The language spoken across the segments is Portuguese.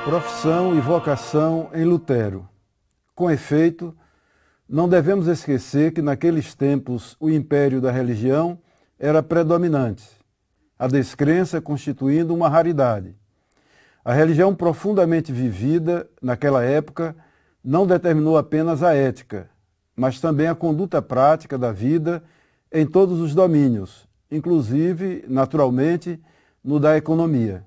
Profissão e vocação em Lutero. Com efeito, não devemos esquecer que naqueles tempos o império da religião era predominante, a descrença constituindo uma raridade. A religião profundamente vivida naquela época não determinou apenas a ética, mas também a conduta prática da vida em todos os domínios, inclusive, naturalmente, no da economia.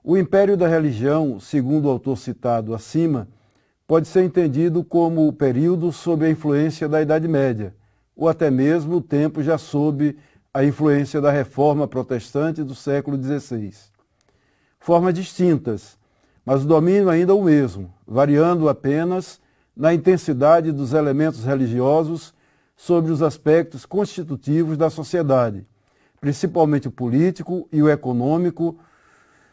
O império da religião, segundo o autor citado acima, pode ser entendido como o período sob a influência da Idade Média, ou até mesmo o tempo já sob a influência da Reforma Protestante do século XVI. Formas distintas, mas o domínio ainda o mesmo, variando apenas na intensidade dos elementos religiosos sobre os aspectos constitutivos da sociedade, principalmente o político e o econômico.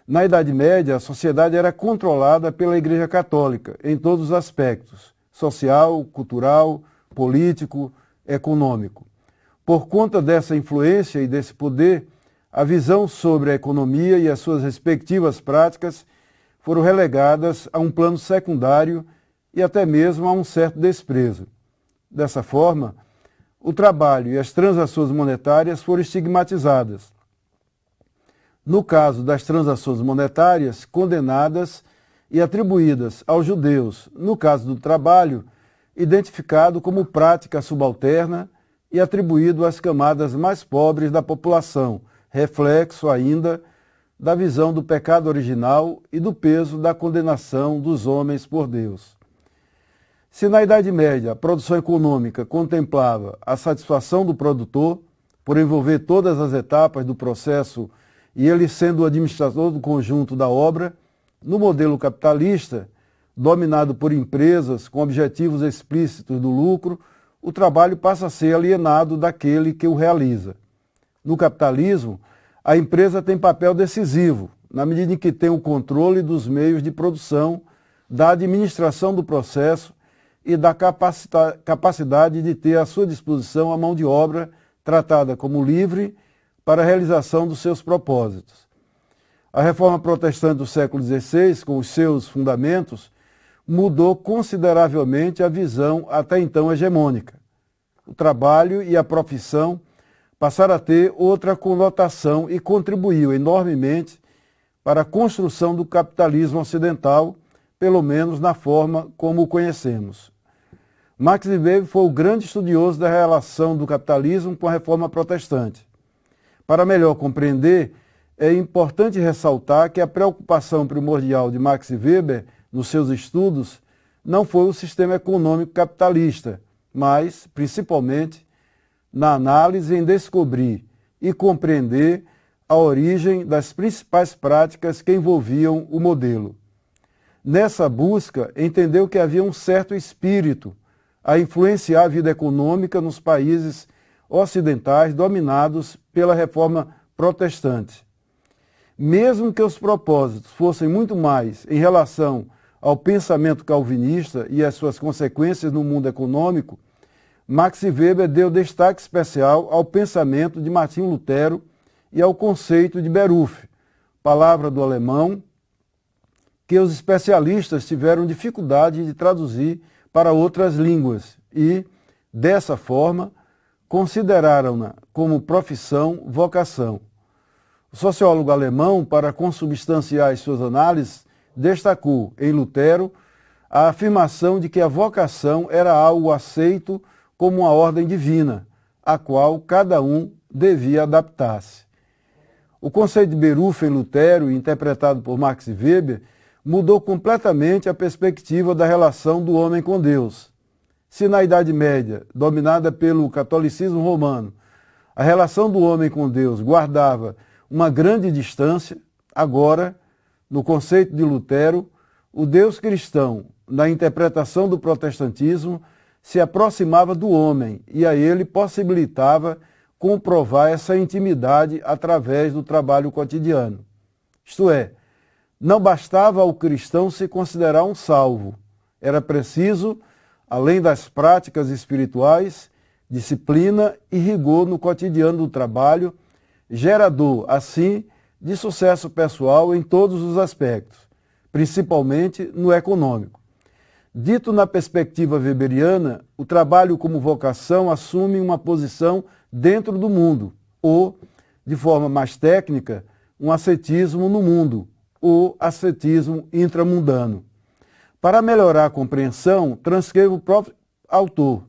Na Idade Média, a sociedade era controlada pela Igreja Católica em todos os aspectos, social, cultural, político, econômico. Por conta dessa influência e desse poder, a visão sobre a economia e as suas respectivas práticas foram relegadas a um plano secundário e até mesmo a um certo desprezo. Dessa forma, o trabalho e as transações monetárias foram estigmatizadas. No caso das transações monetárias, condenadas e atribuídas aos judeus. No caso do trabalho, identificado como prática subalterna e atribuído às camadas mais pobres da população, reflexo ainda da visão do pecado original e do peso da condenação dos homens por Deus. Se na Idade Média a produção econômica contemplava a satisfação do produtor, por envolver todas as etapas do processo e ele sendo o administrador do conjunto da obra, no modelo capitalista, dominado por empresas com objetivos explícitos do lucro, o trabalho passa a ser alienado daquele que o realiza. No capitalismo, a empresa tem papel decisivo, na medida em que tem o controle dos meios de produção, da administração do processo e da capacidade de ter à sua disposição a mão de obra tratada como livre para a realização dos seus propósitos. A Reforma Protestante do século XVI, com os seus fundamentos, mudou consideravelmente a visão até então hegemônica. O trabalho e a profissão passaram a ter outra conotação e contribuiu enormemente para a construção do capitalismo ocidental, pelo menos na forma como o conhecemos. Max Weber foi o grande estudioso da relação do capitalismo com a Reforma Protestante. Para melhor compreender, é importante ressaltar que a preocupação primordial de Max Weber nos seus estudos não foi o sistema econômico capitalista, mas, principalmente, na análise em descobrir e compreender a origem das principais práticas que envolviam o modelo. Nessa busca, entendeu que havia um certo espírito a influenciar a vida econômica nos países ocidentais dominados pela Reforma Protestante. Mesmo que os propósitos fossem muito mais em relação ao pensamento calvinista e às suas consequências no mundo econômico, Max Weber deu destaque especial ao pensamento de Martinho Lutero e ao conceito de Beruf, palavra do alemão que os especialistas tiveram dificuldade de traduzir para outras línguas e, dessa forma, consideraram-na como profissão, vocação. O sociólogo alemão, para consubstanciar as suas análises, destacou em Lutero a afirmação de que a vocação era algo aceito como uma ordem divina, a qual cada um devia adaptar-se. O conceito de Beruf em Lutero, interpretado por Max Weber, mudou completamente a perspectiva da relação do homem com Deus. Se na Idade Média, dominada pelo catolicismo romano, a relação do homem com Deus guardava uma grande distância, agora, no conceito de Lutero, o Deus cristão, na interpretação do protestantismo, se aproximava do homem e a ele possibilitava comprovar essa intimidade através do trabalho cotidiano. Isto é, não bastava ao cristão se considerar um salvo, era preciso, além das práticas espirituais, disciplina e rigor no cotidiano do trabalho, gerador, assim, de sucesso pessoal em todos os aspectos, principalmente no econômico. Dito na perspectiva weberiana, o trabalho como vocação assume uma posição dentro do mundo, ou, de forma mais técnica, um ascetismo no mundo, ou ascetismo intramundano. Para melhorar a compreensão, transcrevo o próprio autor.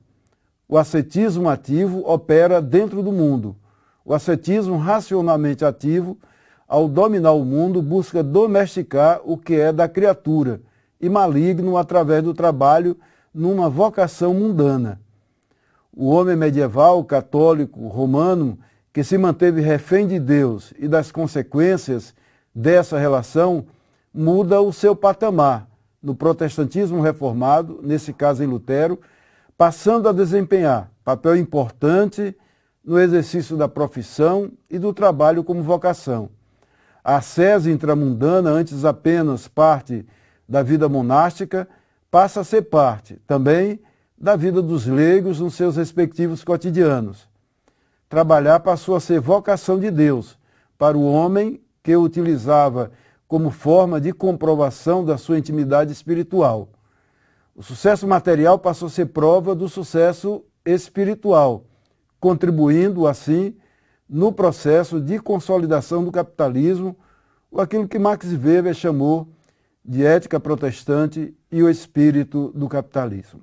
O ascetismo ativo opera dentro do mundo. O ascetismo racionalmente ativo, ao dominar o mundo, busca domesticar o que é da criatura, e maligno através do trabalho numa vocação mundana. O homem medieval, católico, romano, que se manteve refém de Deus e das consequências dessa relação, muda o seu patamar no protestantismo reformado, nesse caso em Lutero, passando a desempenhar papel importante no exercício da profissão e do trabalho como vocação. A ascese intramundana, antes apenas parte da vida monástica, passa a ser parte, também, da vida dos leigos nos seus respectivos cotidianos. Trabalhar passou a ser vocação de Deus para o homem que o utilizava como forma de comprovação da sua intimidade espiritual. O sucesso material passou a ser prova do sucesso espiritual, contribuindo, assim, no processo de consolidação do capitalismo, ou aquilo que Max Weber chamou de ética protestante e o espírito do capitalismo.